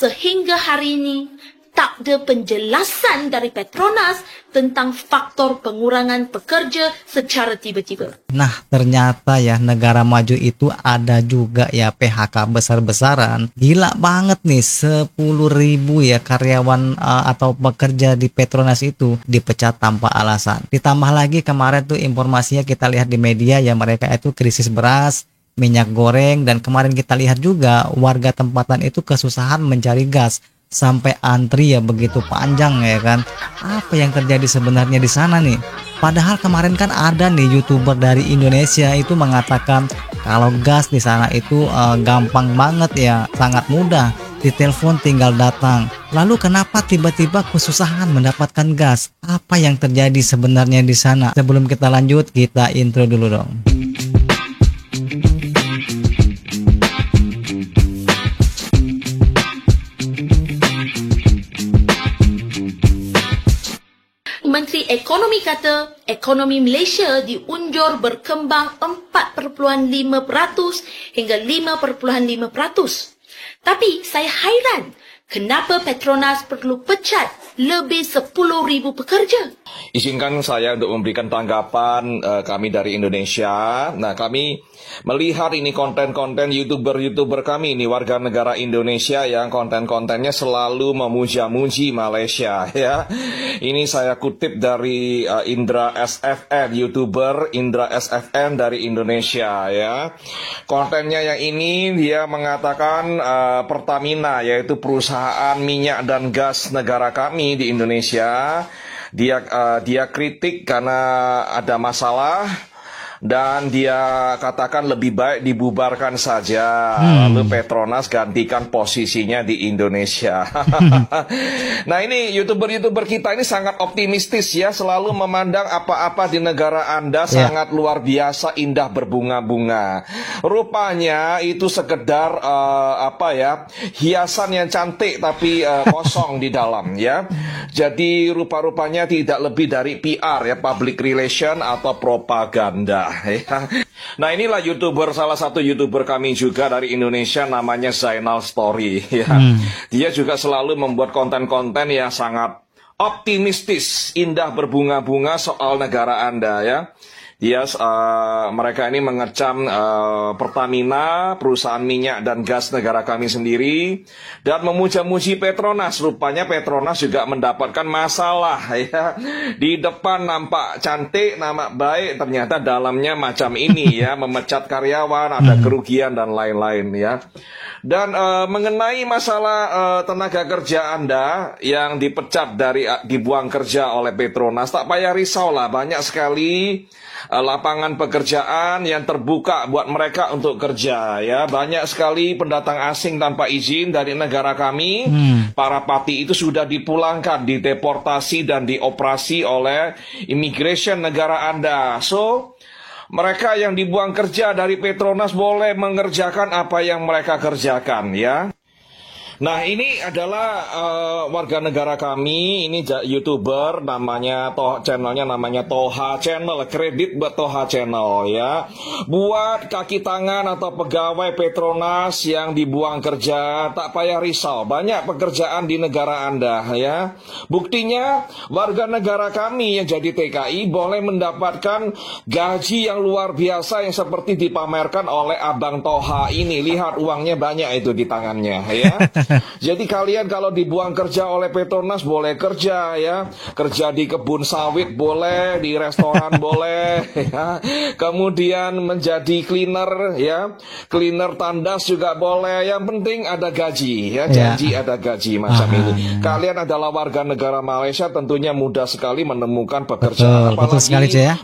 Sehingga hari ini, tak ada penjelasan dari Petronas tentang faktor pengurangan pekerja secara tiba-tiba. Nah, ternyata ya negara maju itu ada juga ya PHK besar-besaran. Gila banget nih, 10.000 ya karyawan atau pekerja di Petronas itu dipecat tanpa alasan. Ditambah lagi kemarin tuh informasinya kita lihat di media ya, mereka itu krisis beras, minyak goreng, dan kemarin kita lihat juga warga tempatan itu kesusahan mencari gas. Sampai antri ya begitu panjang ya kan. Apa yang terjadi sebenarnya di sana nih? Padahal kemarin kan ada nih YouTuber dari Indonesia itu mengatakan kalau gas di sana itu gampang banget ya, sangat mudah. Ditelepon tinggal datang. Lalu kenapa tiba-tiba kesusahan mendapatkan gas? Apa yang terjadi sebenarnya di sana? Sebelum kita lanjut, kita intro dulu dong. Menteri Ekonomi kata ekonomi Malaysia diunjur berkembang 4.5% hingga 5.5%. Tapi saya hairan kenapa Petronas perlu pecat lebih 10.000 pekerja. Izinkan saya untuk memberikan tanggapan kami dari Indonesia. Nah, kami melihat ini konten-konten YouTuber kami ini warga negara Indonesia yang konten-kontennya selalu memuja-muji Malaysia ya. Ini saya kutip dari Indra SFN, YouTuber Indra SFN dari Indonesia ya. Kontennya yang ini dia mengatakan Pertamina, yaitu perusahaan minyak dan gas negara kami di Indonesia, dia kritik karena ada masalah dan dia katakan lebih baik dibubarkan saja. Lalu Petronas gantikan posisinya di Indonesia. Nah, ini YouTuber kita ini sangat optimistis ya, selalu memandang apa-apa di negara Anda sangat luar biasa indah berbunga-bunga. Rupanya itu sekedar hiasan yang cantik tapi kosong di dalam ya. Jadi rupa-rupanya tidak lebih dari PR ya, public relation atau propaganda. Nah, inilah salah satu YouTuber kami juga dari Indonesia, namanya Zainal Story ya. Dia juga selalu membuat konten-konten yang sangat optimistis, indah berbunga-bunga soal negara Anda ya. Mereka ini mengecam Pertamina, perusahaan minyak dan gas negara kami sendiri, dan memuja-muji Petronas. Rupanya Petronas juga mendapatkan masalah ya. Di depan nampak cantik, nampak baik, ternyata dalamnya macam ini ya, memecat karyawan, ada kerugian dan lain-lain ya. Dan mengenai masalah tenaga kerja Anda yang dipecat dibuang kerja oleh Petronas, tak payah risau lah, banyak sekali lapangan pekerjaan yang terbuka buat mereka untuk kerja ya. Banyak sekali pendatang asing tanpa izin dari negara kami. Para pati itu sudah dipulangkan, dideportasi dan dioperasi oleh immigration negara Anda. So, mereka yang dibuang kerja dari Petronas boleh mengerjakan apa yang mereka kerjakan ya. Nah, ini adalah warga negara kami, ini YouTuber channelnya namanya Toha Channel, kredit buat Toha Channel ya. Buat kaki tangan atau pegawai Petronas yang dibuang kerja, tak payah risau, banyak pekerjaan di negara Anda ya. Buktinya warga negara kami yang jadi TKI boleh mendapatkan gaji yang luar biasa yang seperti dipamerkan oleh Abang Toha ini. Lihat uangnya banyak itu di tangannya ya. Jadi kalian kalau dibuang kerja oleh Petronas boleh kerja ya, kerja di kebun sawit boleh, di restoran boleh ya. Kemudian menjadi cleaner ya, cleaner tandas juga boleh. Yang penting ada gaji ya, janji ada gaji macam ini. Kalian adalah warga negara Malaysia, tentunya mudah sekali menemukan pekerjaan. Apalagi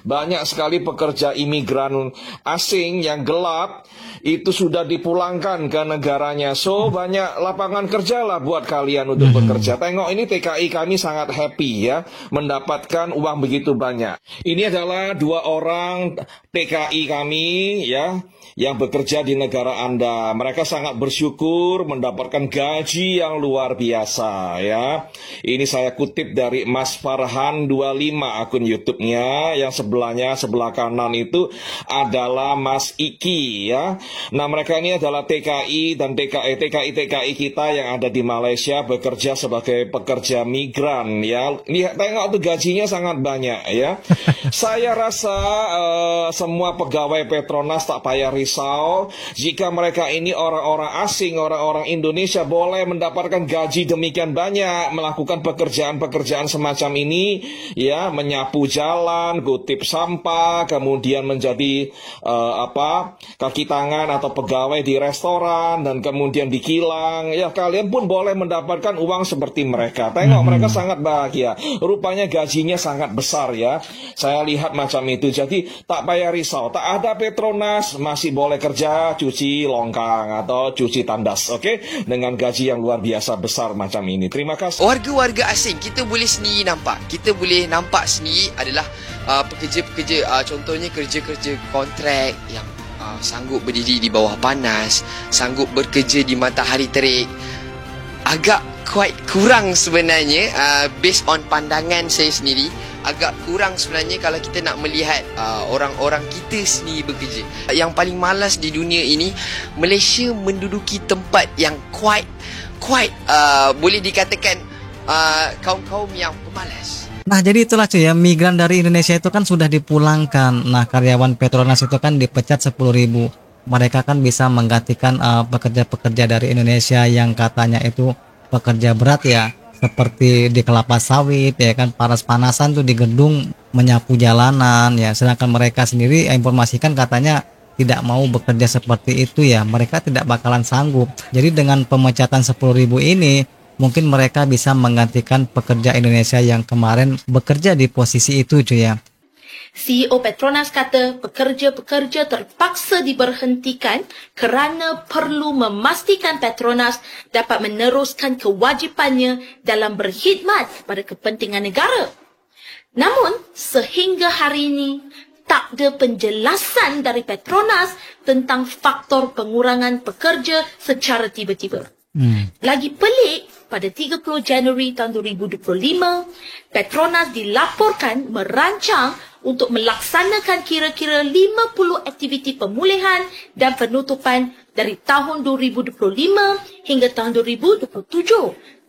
banyak sekali pekerja imigran asing yang gelap itu sudah dipulangkan ke negaranya. So banyak lapangan kerja lah buat kalian untuk bekerja. Tengok ini TKI kami sangat happy ya, mendapatkan uang begitu banyak. Ini adalah 2 orang TKI kami ya, yang bekerja di negara Anda. Mereka sangat bersyukur mendapatkan gaji yang luar biasa ya. Ini saya kutip dari Mas Farhan 25 akun YouTube-nya, yang sebelah kanan itu adalah Mas Iki ya. Nah, mereka ini adalah TKI dan TKI kita kita yang ada di Malaysia bekerja sebagai pekerja migran ya. Lihat, tengok tuh gajinya sangat banyak ya. Saya rasa semua pegawai Petronas tak payah risau jika mereka ini orang-orang asing, orang-orang Indonesia boleh mendapatkan gaji demikian banyak, melakukan pekerjaan-pekerjaan semacam ini ya, menyapu jalan, kutip sampah, kemudian menjadi kaki tangan atau pegawai di restoran dan kemudian di kilang ya, kalian pun boleh mendapatkan uang seperti mereka. Tengok mereka sangat bahagia, rupanya gajinya sangat besar ya. Saya lihat macam itu, jadi tak payah risau, tak ada Petronas masih boleh kerja cuci longkang atau cuci tandas, oke? Dengan gaji yang luar biasa besar macam ini. Terima kasih. Warga-warga asing kita boleh sendiri nampak, kita boleh nampak sendiri adalah pekerja-pekerja, contohnya kerja-kerja kontrak yang sanggup berdiri di bawah panas, sanggup bekerja di matahari terik. Agak quite kurang sebenarnya, based on pandangan saya sendiri, agak kurang sebenarnya kalau kita nak melihat orang-orang kita sendiri bekerja. Yang paling malas di dunia ini, Malaysia menduduki tempat yang quite boleh dikatakan kaum-kaum yang pemalas. Nah, jadi itulah cuy ya, migran dari Indonesia itu kan sudah dipulangkan. Nah, karyawan Petronas itu kan dipecat 10.000. Mereka kan bisa menggantikan pekerja-pekerja dari Indonesia yang katanya itu pekerja berat ya, seperti di kelapa sawit ya kan, panas-panasan tuh di gedung, menyapu jalanan ya. Sedangkan mereka sendiri informasikan katanya tidak mau bekerja seperti itu ya, mereka tidak bakalan sanggup. Jadi dengan pemecatan 10.000 ini mungkin mereka bisa menggantikan pekerja Indonesia yang kemarin bekerja di posisi itu cuy ya. CEO Petronas kata pekerja-pekerja terpaksa diberhentikan kerana perlu memastikan Petronas dapat meneruskan kewajipannya dalam berkhidmat pada kepentingan negara. Namun, sehingga hari ini, tak ada penjelasan dari Petronas tentang faktor pengurangan pekerja secara tiba-tiba. Lagi pelik, pada 30 Januari tahun 2025, Petronas dilaporkan merancang untuk melaksanakan kira-kira 50 aktiviti pemulihan dan penutupan dari tahun 2025 hingga tahun 2027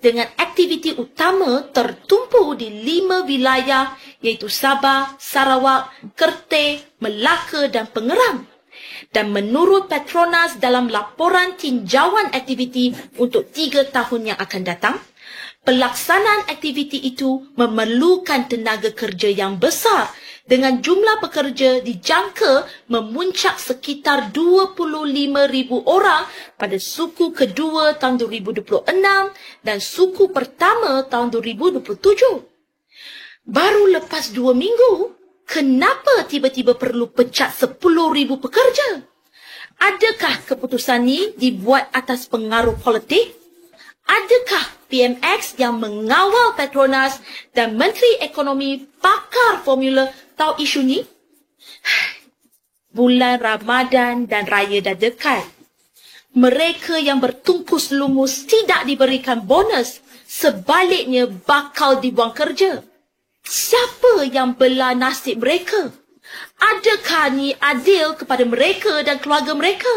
dengan aktiviti utama tertumpu di 5 wilayah iaitu Sabah, Sarawak, Kerteh, Melaka dan Pengerang. Dan menurut Petronas dalam laporan tinjauan aktiviti untuk 3 tahun yang akan datang, pelaksanaan aktiviti itu memerlukan tenaga kerja yang besar dengan jumlah pekerja dijangka memuncak sekitar 25,000 orang pada suku kedua tahun 2026 dan suku pertama tahun 2027. Baru lepas 2 minggu, kenapa tiba-tiba perlu pecat 10,000 pekerja? Adakah keputusan ini dibuat atas pengaruh politik? Adakah PMX yang mengawal Petronas dan Menteri Ekonomi pakar formula tahu isu ni? Bulan Ramadan dan Raya dah dekat. Mereka yang bertungkus lumus tidak diberikan bonus, sebaliknya bakal dibuang kerja. Siapa yang bela nasib mereka? Adakah ni adil kepada mereka dan keluarga mereka?